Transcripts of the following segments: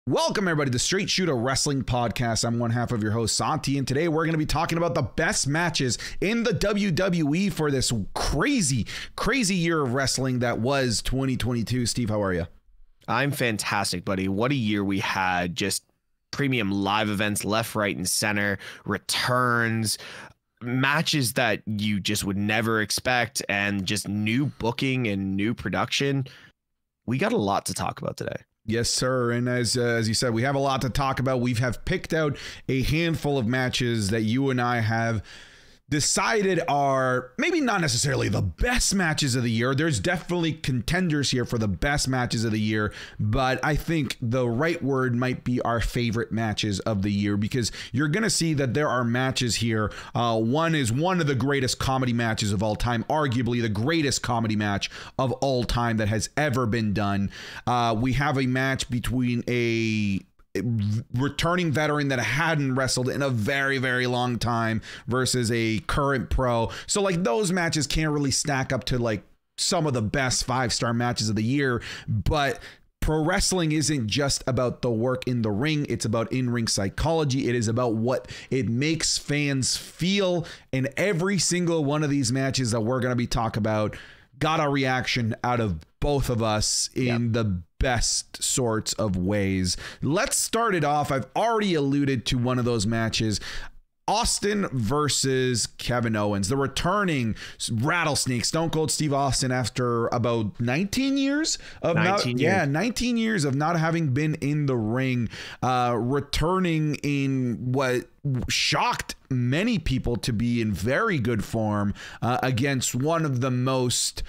Welcome, everybody, to the Straight Shooter Wrestling Podcast. I'm one half of your host, Santi, and today we're going to be talking about the best matches in the WWE for this crazy, crazy year of wrestling that was 2022. Steve, how are you? I'm fantastic, buddy. What a year we had. Just premium live events left, right, and center, returns, matches that you just would never expect, and just new booking and new production. We got a lot to talk about today. Yes, sir. And as you said, we have a lot to talk about. We have picked out a handful of matches that you and I have decided are maybe not necessarily the best matches of the year. There's definitely contenders here for the best matches of the year, but I think the right word might be our favorite matches of the year, because you're going to see that there are matches here. One is one of the greatest comedy matches of all time, arguably the greatest comedy match of all time that has ever been done. We have a match between a returning veteran that hadn't wrestled in a very, very long time versus a current pro. So like those matches can't really stack up to like some of the best 5-star matches of the year, but pro wrestling isn't just about the work in the ring. It's about in-ring psychology. It is about what it makes fans feel. And every single one of these matches that we're going to be talking about got a reaction out of both of us in the best sorts of ways. Let's start it off. I've already alluded to one of those matches. Austin versus Kevin Owens, the returning rattlesnake, Stone Cold Steve Austin, after about 19 years of 19 years of not having been in the ring, returning in what shocked many people to be in very good form against one of the most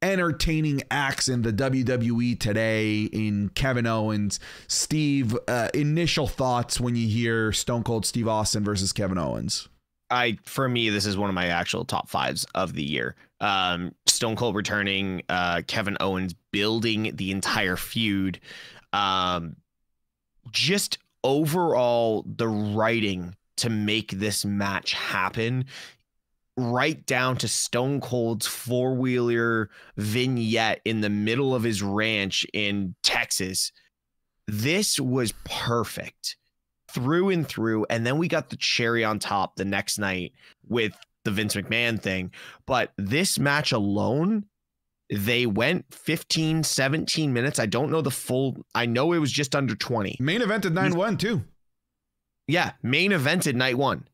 entertaining acts in the WWE today in Kevin Owens. Steve, initial thoughts when you hear Stone Cold Steve Austin versus Kevin Owens? For me, this is one of my actual top 5s of the year. Stone Cold returning, Kevin Owens building the entire feud. Just overall, the writing to make this match happen, right down to Stone Cold's 4-wheeler vignette in the middle of his ranch in Texas. This was perfect through and through. And then we got the cherry on top the next night with the Vince McMahon thing. But this match alone, they went 15, 17 minutes. I don't know the full. I know it was just under 20. Main evented 9-1 too. Yeah, main evented night 1.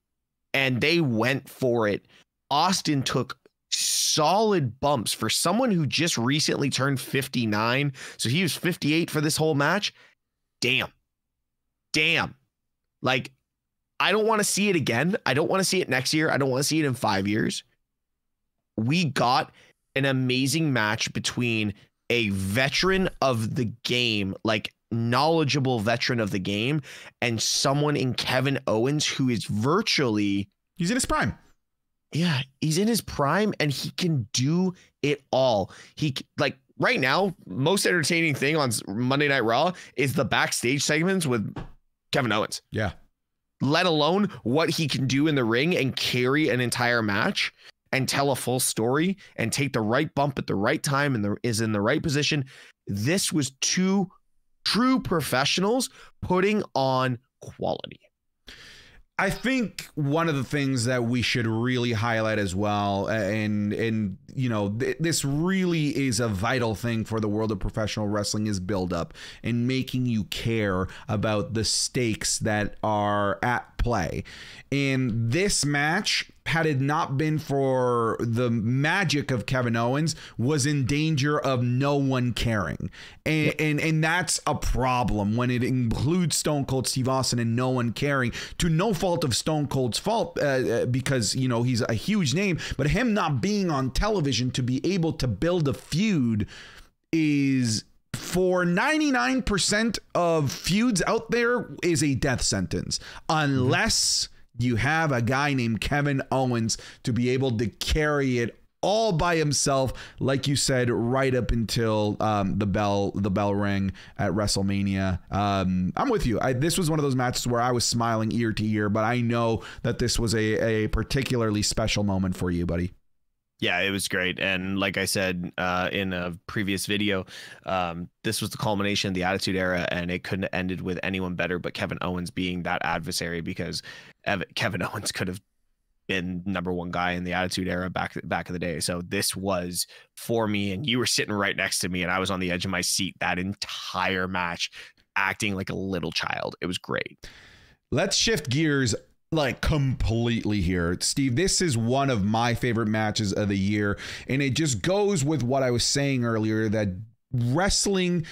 And they went for it. Austin took solid bumps for someone who just recently turned 59. So he was 58 for this whole match. Damn. Like, I don't want to see it again. I don't want to see it next year. I don't want to see it in 5 years. We got an amazing match between a veteran of the game, like knowledgeable veteran of the game, and someone in Kevin Owens who is virtually... He's in his prime. Yeah, he's in his prime and he can do it all. He, like, right now, most entertaining thing on Monday Night Raw is the backstage segments with Kevin Owens. Yeah. Let alone what he can do in the ring and carry an entire match and tell a full story and take the right bump at the right time and is in the right position. This was two true professionals putting on quality. I think one of the things that we should really highlight as well, and you know, this really is a vital thing for the world of professional wrestling, is build up and making you care about the stakes that are at play. And this match, had it not been for the magic of Kevin Owens, was in danger of no one caring. And that's a problem when it includes Stone Cold Steve Austin and no one caring, to no fault of Stone Cold's fault, because, you know, he's a huge name, but him not being on television to be able to build a feud is, for 99% of feuds out there, is a death sentence, unless you have a guy named Kevin Owens to be able to carry it all by himself, like you said, right up until the bell rang at WrestleMania. I'm with you. This was one of those matches where I was smiling ear to ear, but I know that this was a particularly special moment for you, buddy. Yeah, it was great. And like I said in a previous video, this was the culmination of the Attitude Era, and it couldn't have ended with anyone better but Kevin Owens being that adversary, because Kevin Owens could have been #1 guy in the Attitude Era back in the day. So this was for me, and you were sitting right next to me, and I was on the edge of my seat that entire match, acting like a little child. It was great. Let's shift gears like completely here. Steve, this is one of my favorite matches of the year, and it just goes with what I was saying earlier, that wrestling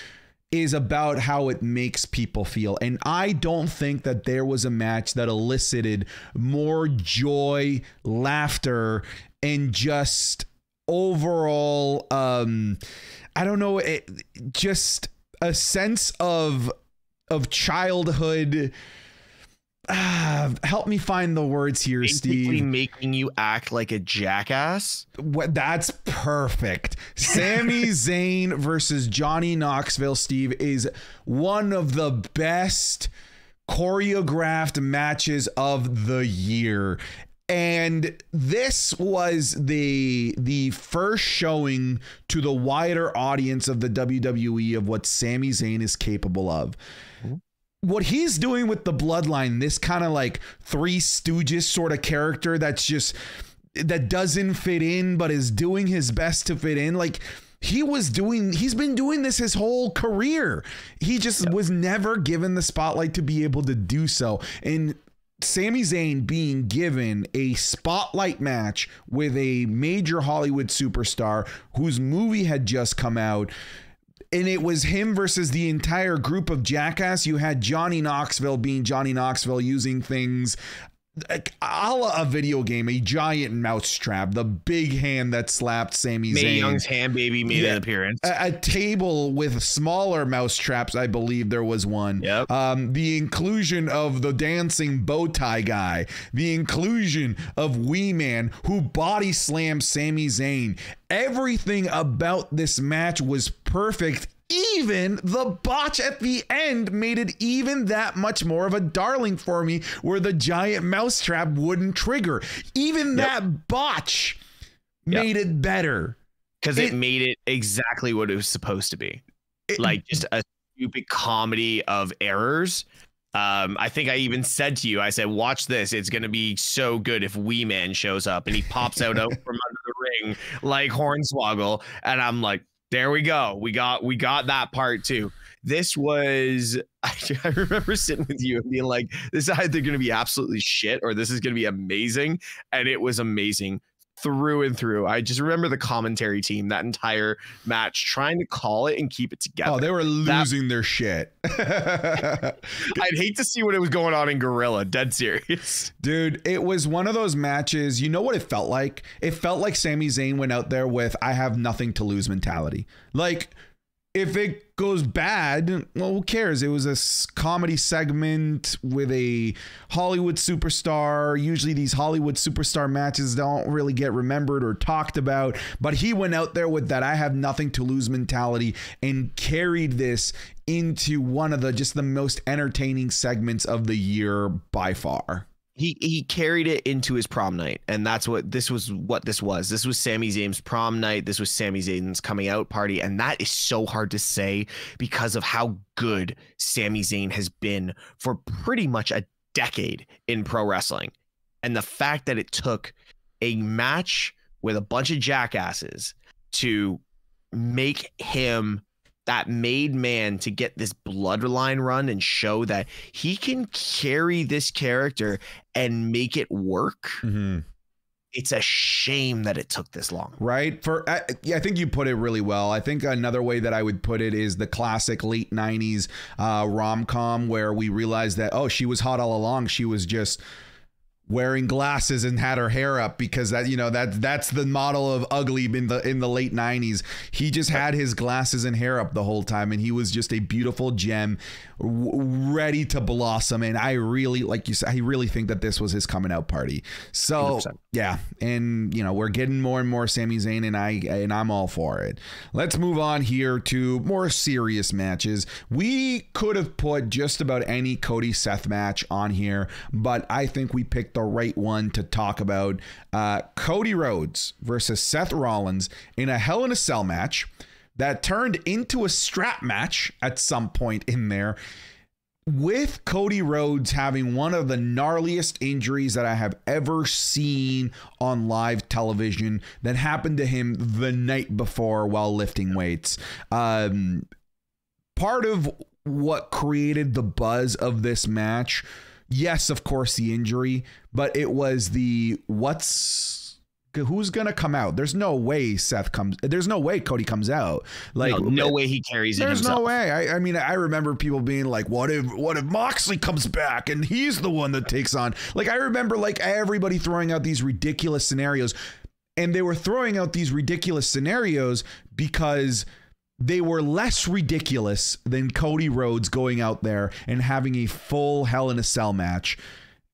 is about how it makes people feel. And I don't think that there was a match that elicited more joy, laughter, and just overall, I don't know, just a sense of childhood. Help me find the words here, Basically Steve. making you act like a jackass. That's perfect. Sami Zayn versus Johnny Knoxville, Steve, is one of the best choreographed matches of the year. And this was the first showing to the wider audience of the WWE of what Sami Zayn is capable of. What he's doing with the Bloodline, this kind of like Three Stooges sort of character that doesn't fit in, but is doing his best to fit in. Like he's been doing this his whole career. He just was never given the spotlight to be able to do so. And Sami Zayn being given a spotlight match with a major Hollywood superstar whose movie had just come out, and it was him versus the entire group of jackass. You had Johnny Knoxville being Johnny Knoxville, using things like a la a video game, a giant mousetrap, the big hand that slapped Sami Zayn. Mae Young's hand baby made an appearance. A table with smaller mousetraps, I believe there was one. Yep. The inclusion of the dancing bow tie guy, the inclusion of Wwe Man, who body slammed Sami Zayn. Everything about this match was perfect. Even the botch at the end made it even that much more of a darling for me, where the giant mousetrap wouldn't trigger. Even that botch made it better. Because it made it exactly what it was supposed to be. Like just a stupid comedy of errors. I think I even said to you, I said, watch this. It's going to be so good if Wwe Man shows up and he pops out from under the ring like Hornswoggle. And I'm like, there we go. We got that part too. This was, I remember sitting with you and being like, this is either going to be absolutely shit or this is going to be amazing. And it was amazing through and through. I just remember the commentary team that entire match trying to call it and keep it together. Oh, they were losing their shit. I'd hate to see what it was going on in Gorilla. Dead serious. Dude, it was one of those matches. You know what it felt like? It felt like Sami Zayn went out there with I have nothing to lose mentality. Like, if it goes bad, well, who cares? It was a comedy segment with a Hollywood superstar. Usually these Hollywood superstar matches don't really get remembered or talked about, but he went out there with that I have nothing to lose mentality and carried this into one of the most entertaining segments of the year by far. He carried it into his prom night, and that's what this was. This was Sami Zayn's prom night. This was Sami Zayn's coming out party, and that is so hard to say because of how good Sami Zayn has been for pretty much a decade in pro wrestling, and the fact that it took a match with a bunch of jackasses to make him that made man to get this bloodline run and show that he can carry this character and make it work. Mm-hmm. It's a shame that it took this long. Right. I think you put it really well. I think another way that I would put it is the classic late 90s rom-com where we realized that, oh, she was hot all along. She was just wearing glasses and had her hair up because that's the model of ugly in the late 90s. He just had his glasses and hair up the whole time, and he was just a beautiful gem. ready to blossom. And I really, like you said, I really think that this was his coming out party. So 100%. yeah. And we're getting more and more Sami Zayn, and I'm all for it. Let's move on here to more serious matches. We could have put just about any Cody Seth match on here, but I think we picked the right one to talk about. Cody Rhodes versus Seth Rollins in a Hell in a Cell match that turned into a strap match at some point in there, with Cody Rhodes having one of the gnarliest injuries that I have ever seen on live television that happened to him the night before while lifting weights. Part of what created the buzz of this match, yes, of course, the injury, but it was who's gonna come out? There's no way there's no way Cody comes out. Like no way he carries it himself. There's no way. I mean, I remember people being like, what if Moxley comes back and he's the one that takes on? Like, I remember like everybody throwing out these ridiculous scenarios, and they were throwing out these ridiculous scenarios because they were less ridiculous than Cody Rhodes going out there and having a full Hell in a Cell match.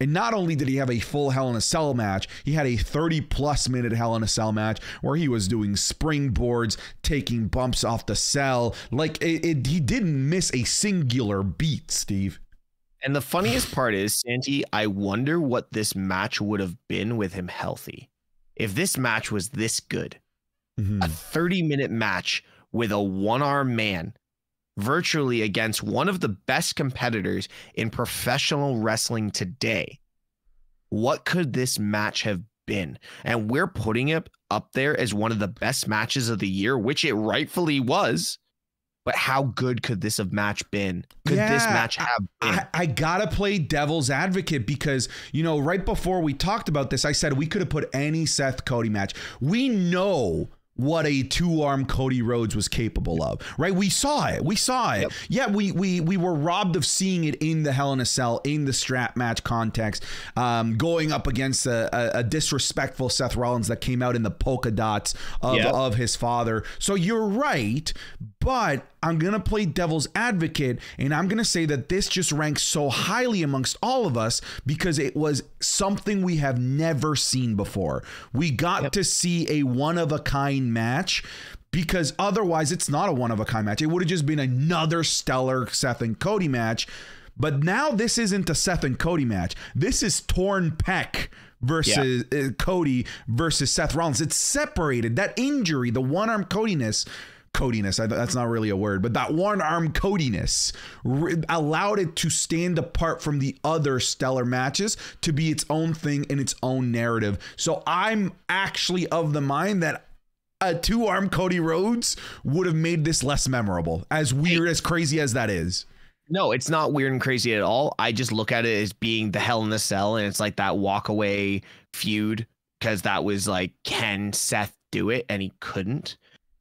And not only did he have a full Hell in a Cell match, he had a 30+ minute Hell in a Cell match where he was doing springboards, taking bumps off the cell. Like he didn't miss a singular beat, Steve. And the funniest part is, Santi, I wonder what this match would have been with him healthy. If this match was this good, a 30-minute match with a one-arm man virtually against one of the best competitors in professional wrestling today, what could this match have been? And we're putting it up there as one of the best matches of the year, which it rightfully was. But how good could this have match been? Could this match have been? I gotta play devil's advocate because, right before we talked about this, I said we could have put any Seth Cody match. We know what a two-arm Cody Rhodes was capable of, right? We saw it. Yep. Yeah, we were robbed of seeing it in the Hell in a Cell, in the strap match context, going up against a disrespectful Seth Rollins that came out in the polka dots of his father. So you're right, but I'm going to play devil's advocate, and I'm going to say that this just ranks so highly amongst all of us because it was something we have never seen before. We got to see a one-of-a-kind match, because otherwise it's not a one-of-a-kind match. It would have just been another stellar Seth and Cody match. But now this isn't a Seth and Cody match. This is Torn Peck versus Cody versus Seth Rollins. It's separated. That injury, the one-arm Codiness, that's not really a word, but that one-arm Codiness allowed it to stand apart from the other stellar matches to be its own thing in its own narrative. So I'm actually of the mind that a two-arm Cody Rhodes would have made this less memorable, as weird, as crazy as that is. No, it's not weird and crazy at all. I just look at it as being the Hell in a Cell, and it's like that walk-away feud, because that was like, can Seth do it? And he couldn't.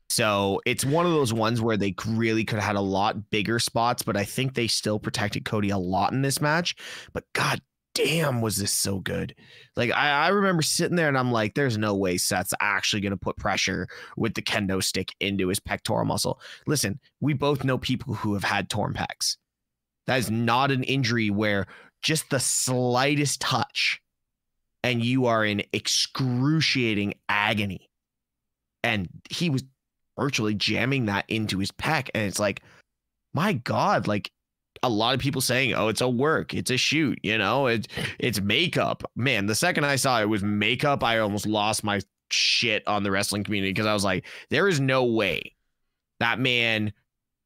So it's one of those ones where they really could have had a lot bigger spots, but I think they still protected Cody a lot in this match. But god damn, was this so good. Like I remember sitting there and I'm like, there's no way Seth's actually going to put pressure with the kendo stick into his pectoral muscle. Listen, we both know people who have had torn pecs. That is not an injury where just the slightest touch and you are in excruciating agony. And he was virtually jamming that into his pec, and it's like, my god, like a lot of people saying, oh, it's a work, it's a shoot, it's makeup. Man, the second I saw it was makeup, I almost lost my shit on the wrestling community, because I was like, there is no way that man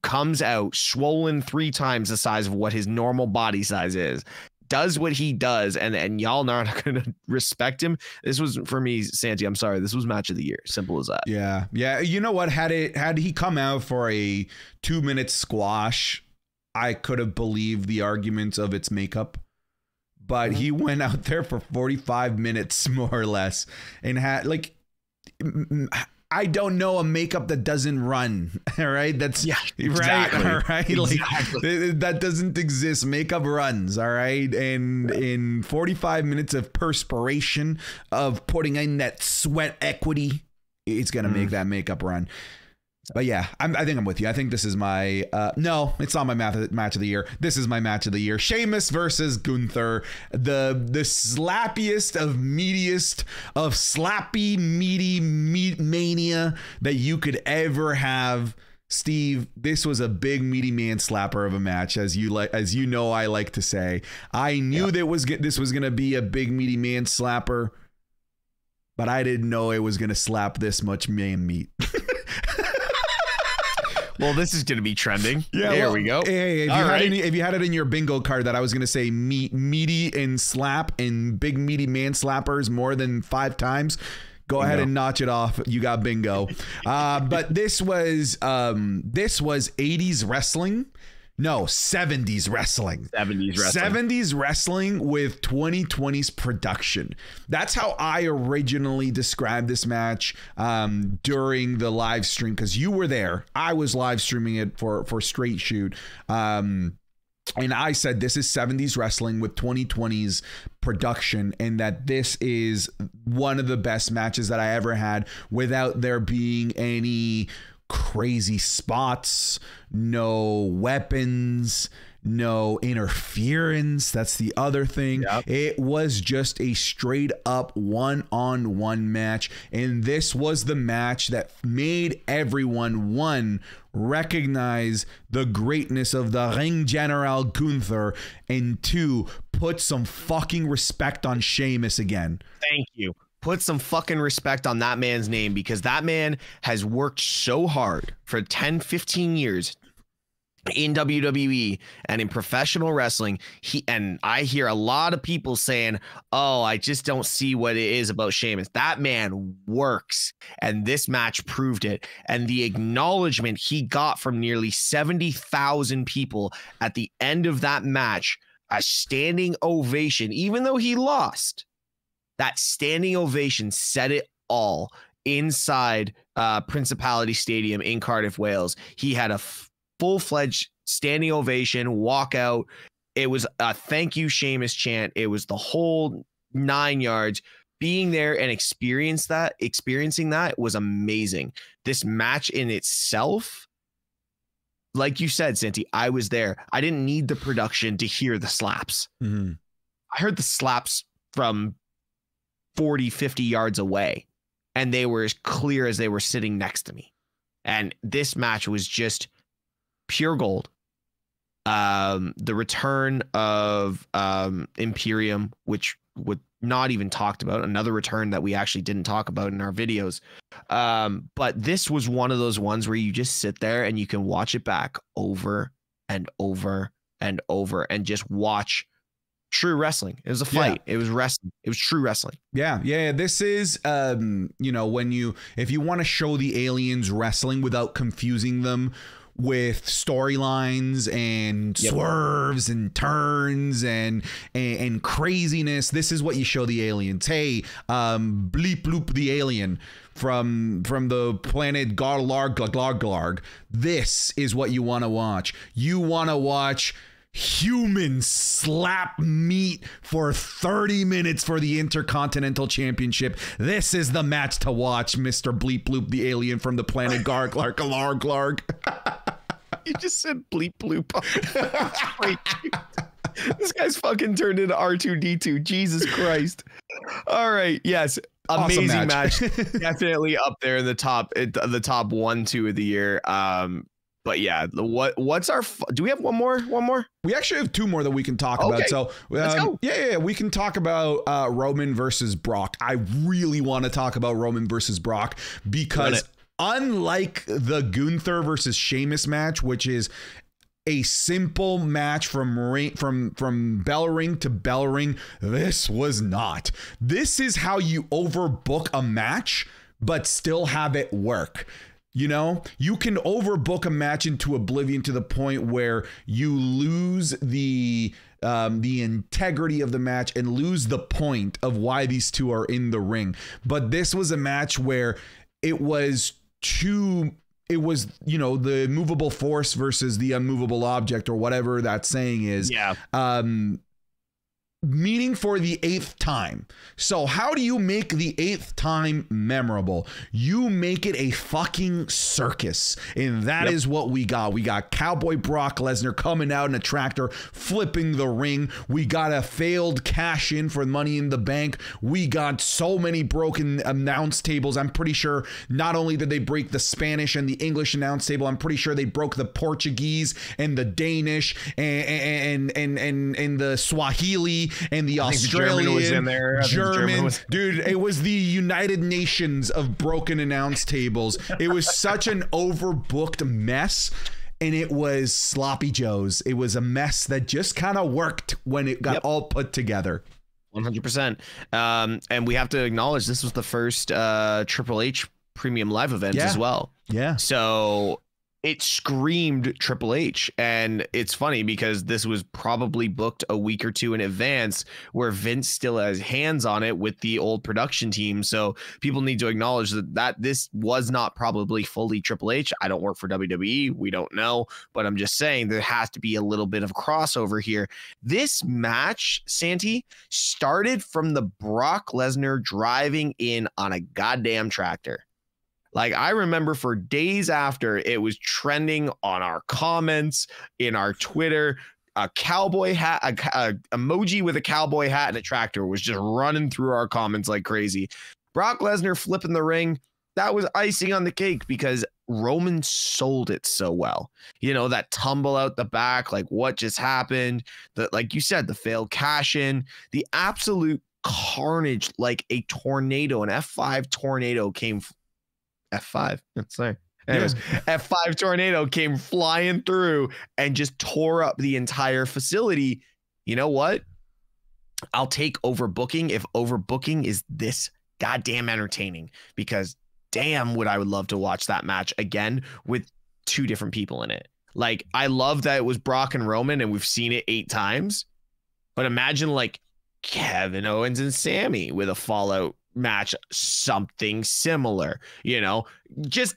comes out swollen 3 times the size of what his normal body size is, does what he does, and y'all not going to respect him. This was, for me, Santi, I'm sorry, this was match of the year. Simple as that. Yeah. You know what? Had he come out for a 2-minute squash, I could have believed the arguments of its makeup. But he went out there for 45 minutes, more or less, and had like, I don't know a makeup that doesn't run. All right. That's exactly. Right. All right. Exactly. Like that doesn't exist. Makeup runs. All right. And in 45 minutes of perspiration, of putting in that sweat equity, it's going to make that makeup run. But yeah, I think I'm with you. I think this is my no, it's not my match of the year. This is my match of the year. Sheamus versus Gunther, the slappiest of meatiest of slappy meaty meat mania that you could ever have. Steve, this was a big meaty man slapper of a match, as you know I like to say. I knew that this was gonna be a big meaty man slapper, but I didn't know it was gonna slap this much man meat. Well, this is going to be trending. Yeah, there we go. Hey, if you had it in your bingo card that I was going to say meaty and slap and big meaty man slappers more than 5 times, go ahead and notch it off. You got bingo. But this was 80s wrestling. No, 70s wrestling. 70s wrestling with 2020's production. That's how I originally described this match during the live stream, because you were there. I was live streaming it for Straight Shoot. And I said this is 70s wrestling with 2020's production, and that this is one of the best matches that I ever had without there being any crazy spots, no weapons, no interference. That's the other thing. Yep. It was just a straight up one-on-one match, and this was the match that made everyone recognize the greatness of the Ring General Gunther, and 2, put some fucking respect on Sheamus again. Thank you. Put some fucking respect on that man's name, because that man has worked so hard for 10, 15 years in WWE and in professional wrestling. And I hear a lot of people saying, oh, I just don't see what it is about Sheamus. That man works, and this match proved it. And the acknowledgement he got from nearly 70,000 people at the end of that match, a standing ovation, even though he lost. That standing ovation said it all inside Principality Stadium in Cardiff, Wales. He had a full-fledged standing ovation, walkout. It was a thank you, Sheamus chant. It was the whole 9 yards. Being there and experiencing that was amazing. This match in itself, like you said, Santi, I was there. I didn't need the production to hear the slaps. Mm-hmm. I heard the slaps from 40, 50 yards away, and they were as clear as they were sitting next to me. And this match was just pure gold. The return of Imperium, which would not even talked about, another return that we actually didn't talk about in our videos. But this was one of those ones where you just sit there and you can watch it back over and over and over and just watch true wrestling. It was a fight. Yeah. It was wrestling. It was true wrestling. Yeah. This is, if you want to show the aliens wrestling without confusing them with storylines and swerves and turns and craziness, this is what you show the aliens. Hey, Bleep Bloop the alien from the planet Garlarg. This is what you want to watch. You want to watch humans slap meat for 30 minutes for the Intercontinental Championship. This is the match to watch, Mr. Bleep Bloop the alien from the planet Garlarg. You just said bleep bloop. This guy's fucking turned into R2D2. Jesus Christ. All right. Yes. Amazing awesome match. Definitely up there in the top 1-2 of the year. But yeah, what's our, do we have one more? We actually have 2 more that we can talk about. So let's go. Yeah, we can talk about Roman versus Brock. I really want to talk about Roman versus Brock because unlike the Gunther versus Sheamus match, which is a simple match from bell ring to bell ring, this was not. This is how you overbook a match, but still have it work. You know, you can overbook a match into oblivion to the point where you lose the integrity of the match and lose the point of why these two are in the ring. But this was a match where it was, the movable force versus the unmovable object, or whatever that saying is. Yeah. meaning for the 8th time. So how do you make the 8th time memorable? You make it a fucking circus. And that is what we got. We got Cowboy Brock Lesnar coming out in a tractor, flipping the ring. We got a failed cash in for Money in the Bank. We got so many broken announce tables. I'm pretty sure not only did they break the Spanish and the English announce table, I'm pretty sure they broke the Portuguese and the Danish and the Swahili and the Australian. German was in there. German. Dude, it was the United Nations of broken announce tables. It was such an overbooked mess. And it was sloppy joes. It was a mess that just kind of worked when it got all put together. 100%. And we have to acknowledge this was the first Triple H premium live event as well. Yeah. So it screamed Triple H. And it's funny because this was probably booked a week or two in advance where Vince still has hands on it with the old production team. So people need to acknowledge that this was not probably fully Triple H. I don't work for WWE. We don't know. But I'm just saying there has to be a little bit of crossover here. This match, Santi, started from the Brock Lesnar driving in on a goddamn tractor. Like, I remember for days after, it was trending on our comments, in our Twitter, a cowboy hat, a emoji with a cowboy hat and a tractor was just running through our comments like crazy. Brock Lesnar flipping the ring, that was icing on the cake because Roman sold it so well. You know, that tumble out the back, like what just happened, that, like you said, the failed cash in, the absolute carnage, like a tornado, an F5 tornado came. F5. Sorry. Anyways, F5 tornado came flying through and just tore up the entire facility. You know what? I'll take overbooking if overbooking is this goddamn entertaining, because damn would I would love to watch that match again with 2 different people in it. Like, I love that it was Brock and Roman and we've seen it 8 times, but imagine like Kevin Owens and Sammy with a Fallout match, something similar, you know, just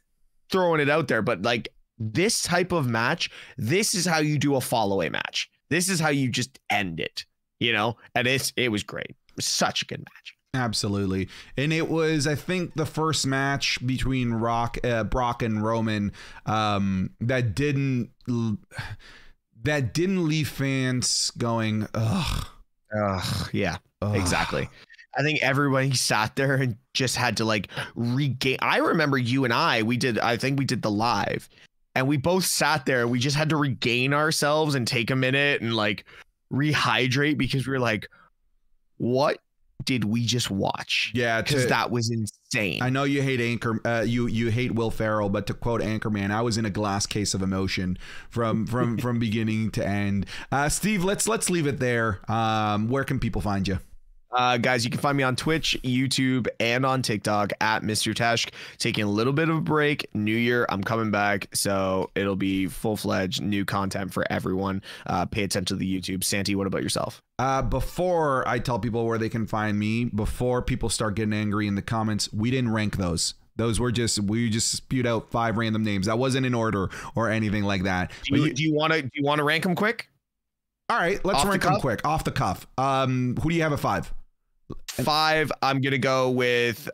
throwing it out there. But like this type of match, this is how you do a follow-away match. This is how you just end it, you know, and it was great. It was such a good match. Absolutely. And it was, I think, the first match between Brock and Roman that didn't leave fans going, ugh. Yeah, exactly. I think everybody sat there and just had to like regain. I remember you and I think we did the live and we both sat there and we just had to regain ourselves and take a minute and like rehydrate, because we were like, what did we just watch? Yeah, because that was insane. I know you hate you hate Will Ferrell, but to quote Anchorman, I was in a glass case of emotion from beginning to end. Steve, let's leave it there. Where can people find you? Guys, you can find me on Twitch, YouTube, and on TikTok at Mr. Tesh. Taking a little bit of a break. New year, I'm coming back, so it'll be full-fledged new content for everyone. Pay attention to the YouTube. Santi, what about yourself? Before I tell people where they can find me, before people start getting angry in the comments, we didn't rank those. Those were we just spewed out 5 random names. That wasn't in order or anything like that. Do you want to rank them quick? All right, let's rank them quick off the cuff. Who do you have at 5? 5, I'm gonna go with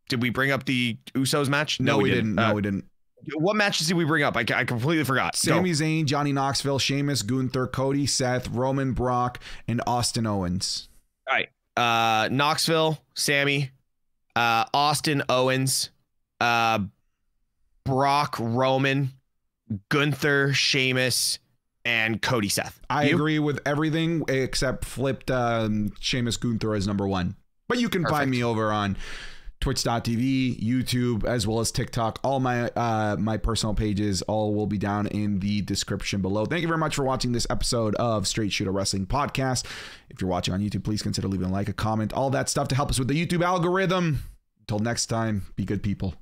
did we bring up the Usos match? No, we didn't. No, we didn't. What matches did we bring up? I completely forgot. Sami Zayn, Johnny Knoxville, Sheamus, Gunther, Cody, Seth, Roman, Brock, and Austin Owens. All right. Knoxville, Sammy, Austin Owens, Brock, Roman, Gunther, Sheamus, and Cody, Seth. I agree with everything except flipped Sheamus, Gunther as number 1. But you can find me over on twitch.tv, YouTube, as well as TikTok. All my my personal pages all will be down in the description below. Thank you very much for watching this episode of Straight Shooter Wrestling Podcast. If you're watching on YouTube, please consider leaving a like, a comment, all that stuff to help us with the YouTube algorithm. Until next time, be good people.